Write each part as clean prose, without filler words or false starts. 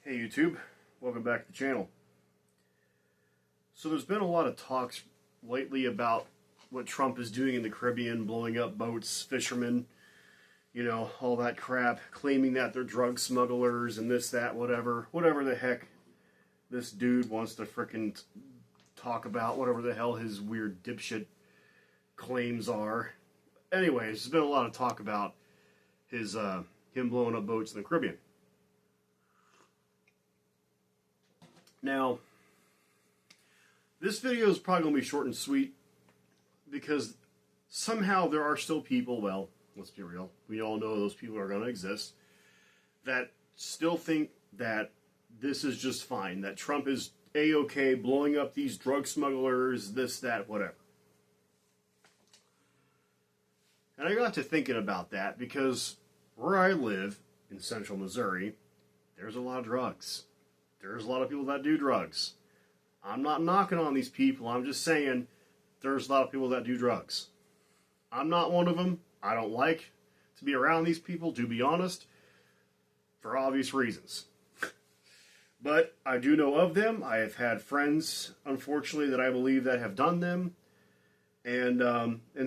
Hey YouTube, welcome back to the channel. So there's been a lot of talks lately about what Trump is doing in the Caribbean, blowing up boats, fishermen, all that crap, claiming that they're drug smugglers and this, that, whatever the heck this dude wants to frickin' talk about, whatever the hell his weird dipshit claims are. Anyways, there's been a lot of talk about his him blowing up boats in the Caribbean. Now, this video is probably going to be short and sweet because somehow there are still people, well, let's be real, we all know those people are going to exist, that still think that this is just fine, that Trump is A-okay blowing up these drug smugglers, this, that, whatever. And I got to thinking about that because where I live, in central Missouri, there's a lot of drugs. There's a lot of people that do drugs. I'm not knocking on these people. I'm just saying there's a lot of people that do drugs. I'm not one of them. I don't like to be around these people, to be honest, for obvious reasons. But I do know of them. I have had friends, unfortunately, that I believe that have done them. And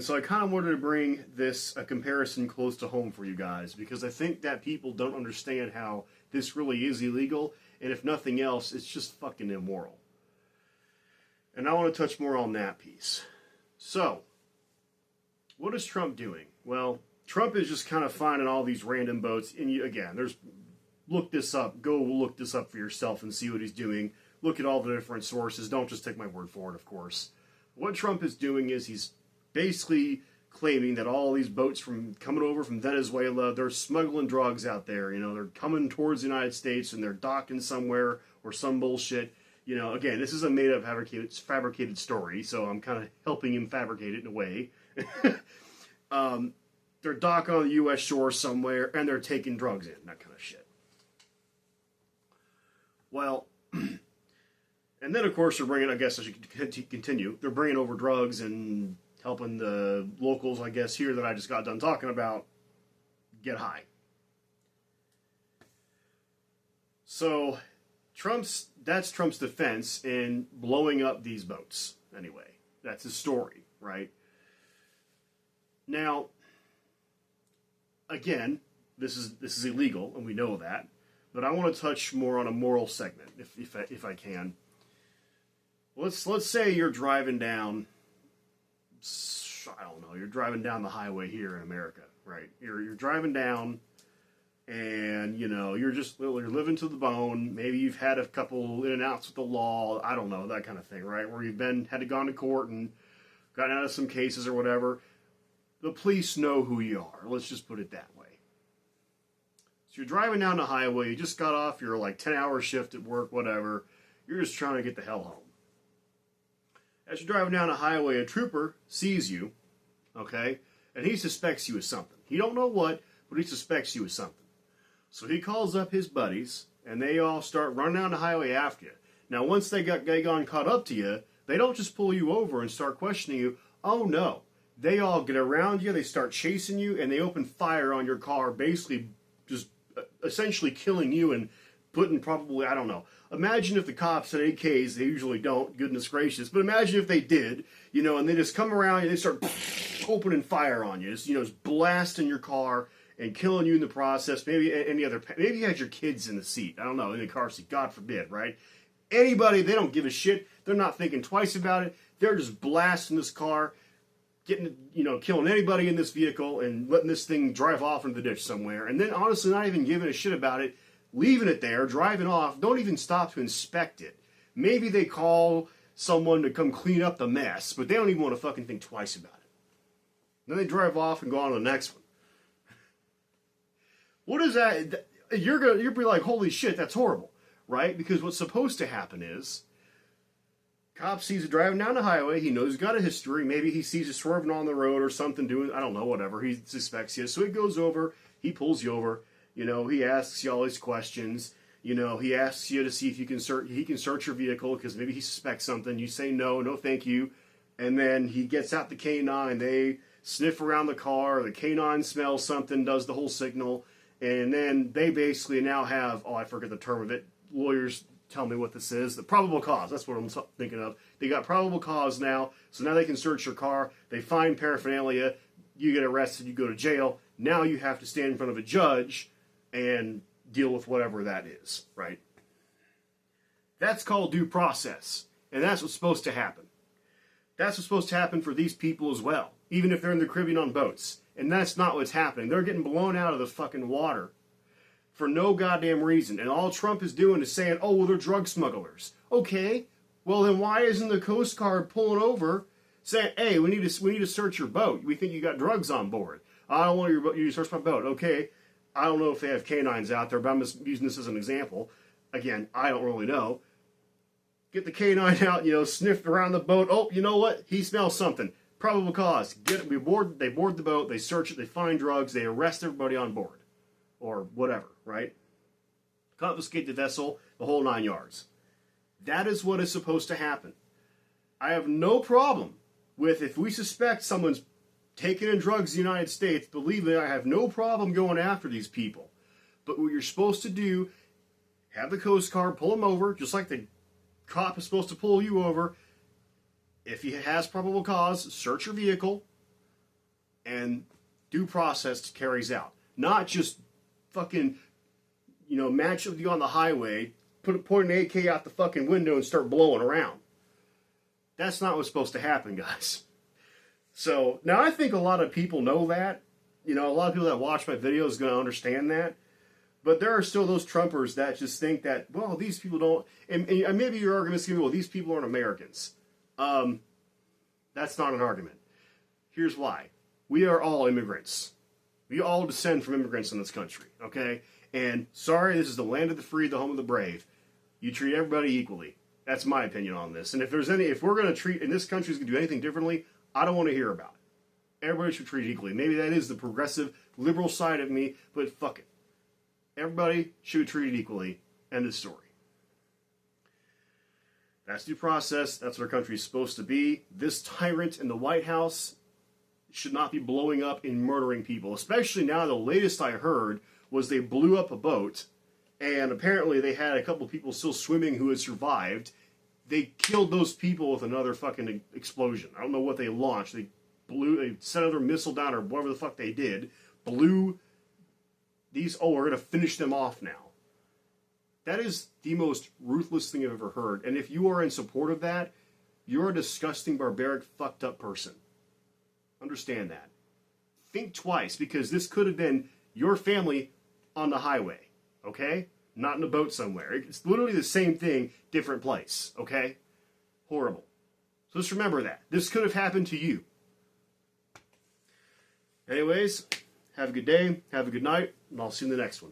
so I kind of wanted to bring a comparison close to home for you guys, because I think that people don't understand how this really is illegal. And if nothing else, it's just fucking immoral. And I want to touch more on that piece. So, what is Trump doing? Well, Trump is just kind of finding all these random boats. And look this up. Go look this up for yourself and see what he's doing. Look at all the different sources. Don't just take my word for it, of course. What Trump is doing is he's basically claiming that all these boats coming over from Venezuela, they're smuggling drugs out there. They're coming towards the United States and they're docking somewhere or some bullshit. Again, this is a made-up, fabricated story, so I'm kind of helping him fabricate it in a way. They're docking on the U.S. shore somewhere and they're taking drugs in, that kind of shit. Well, and then of course they're bringing, I guess I should continue, they're bringing over drugs and helping the locals, I guess, here that I just got done talking about, get high. So, that's Trump's defense in blowing up these boats, anyway. That's his story, right? Now, again, this is illegal, and we know that, but I want to touch more on a moral segment, if I can. Let's say you're driving down, I don't know, you're driving down the highway here in America, right? You're driving down, and you're living to the bone. Maybe you've had a couple in and outs with the law, I don't know, that kind of thing, right? Where you've gone to court and gotten out of some cases or whatever. The police know who you are. Let's just put it that way. So you're driving down the highway. You just got off your 10-hour shift at work, whatever. You're just trying to get the hell home. As you're driving down a highway, a trooper sees you, okay, and he suspects you of something. He don't know what, but he suspects you of something. So he calls up his buddies, and they all start running down the highway after you. Now, once they gone caught up to you, they don't just pull you over and start questioning you. Oh, no. They all get around you, they start chasing you, and they open fire on your car, basically just essentially killing you and putting probably, I don't know. Imagine if the cops had AKs, they usually don't, goodness gracious, but imagine if they did, and they just come around and they start opening fire on you, just blasting your car and killing you in the process. Maybe maybe you had your kids in the seat, I don't know, in the car seat, God forbid, right? Anybody, they don't give a shit, they're not thinking twice about it, they're just blasting this car, killing anybody in this vehicle and letting this thing drive off into the ditch somewhere, and then honestly not even giving a shit about it, leaving it there, driving off, don't even stop to inspect it. Maybe they call someone to come clean up the mess, but they don't even want to fucking think twice about it. Then they drive off and go on to the next one. What is that? You'll be like, holy shit, that's horrible, right? Because what's supposed to happen is, cop sees it driving down the highway, he knows he's got a history, maybe he sees you swerving on the road or something doing, I don't know, whatever, he suspects you, so he goes over, he pulls you over, he asks you all these questions, he asks you to see if he can search your vehicle, because maybe he suspects something, you say no thank you, and then he gets out the canine, they sniff around the car, the canine smells something, does the whole signal, and then they basically now have, I forget the term of it, lawyers tell me what this is. The probable cause. That's what I'm thinking of. They got probable cause now, so now they can search your car. They find paraphernalia. You get arrested. You go to jail. Now you have to stand in front of a judge and deal with whatever that is, right? That's called due process, and that's what's supposed to happen. That's what's supposed to happen for these people as well, even if they're in the Caribbean on boats. And that's not what's happening. They're getting blown out of the fucking water for no goddamn reason. And all Trump is doing is saying, oh, well, they're drug smugglers. Okay, well, then why isn't the Coast Guard pulling over saying, hey, we need to search your boat. We think you got drugs on board. I don't want you to search my boat. Okay, I don't know if they have canines out there, but I'm just using this as an example. Again, I don't really know. Get the canine out, sniff around the boat. Oh, you know what? He smells something. Probable cause. They board the boat, they search it, they find drugs, they arrest everybody on board. Or whatever, right? Confiscate the vessel, the whole 9 yards. That is what is supposed to happen. I have no problem with if we suspect someone's taking in drugs in the United States, believe me, I have no problem going after these people. But what you're supposed to do, have the Coast Guard pull them over, just like the cop is supposed to pull you over. If he has probable cause, search your vehicle, and due process carries out. Not just fucking, match with you on the highway, point an AK out the fucking window and start blowing around. That's not what's supposed to happen, guys. So, now I think a lot of people know that. A lot of people that watch my videos are going to understand that. But there are still those Trumpers that just think that, well, these people don't, and maybe your argument's going to be, well, these people aren't Americans. That's not an argument. Here's why. We are all immigrants. We all descend from immigrants in this country, okay? And sorry, this is the land of the free, the home of the brave. You treat everybody equally. That's my opinion on this. And if we're going to treat, and this country's going to do anything differently, I don't want to hear about it. Everybody should treat equally. Maybe that is the progressive, liberal side of me, but fuck it. Everybody should be treated equally. End of story. That's due process. That's what our country is supposed to be. This tyrant in the White House should not be blowing up and murdering people. Especially now, the latest I heard was they blew up a boat, and apparently they had a couple people still swimming who had survived. They killed those people with another fucking explosion. I don't know what they launched. They sent another missile down or whatever the fuck they did. Blew these, we're going to finish them off now. That is the most ruthless thing I've ever heard. And if you are in support of that, you're a disgusting, barbaric, fucked up person. Understand that. Think twice, because this could have been your family on the highway, okay? Not in a boat somewhere. It's literally the same thing, different place, okay? Horrible. So just remember that. This could have happened to you. Anyways, have a good day, have a good night, and I'll see you in the next one.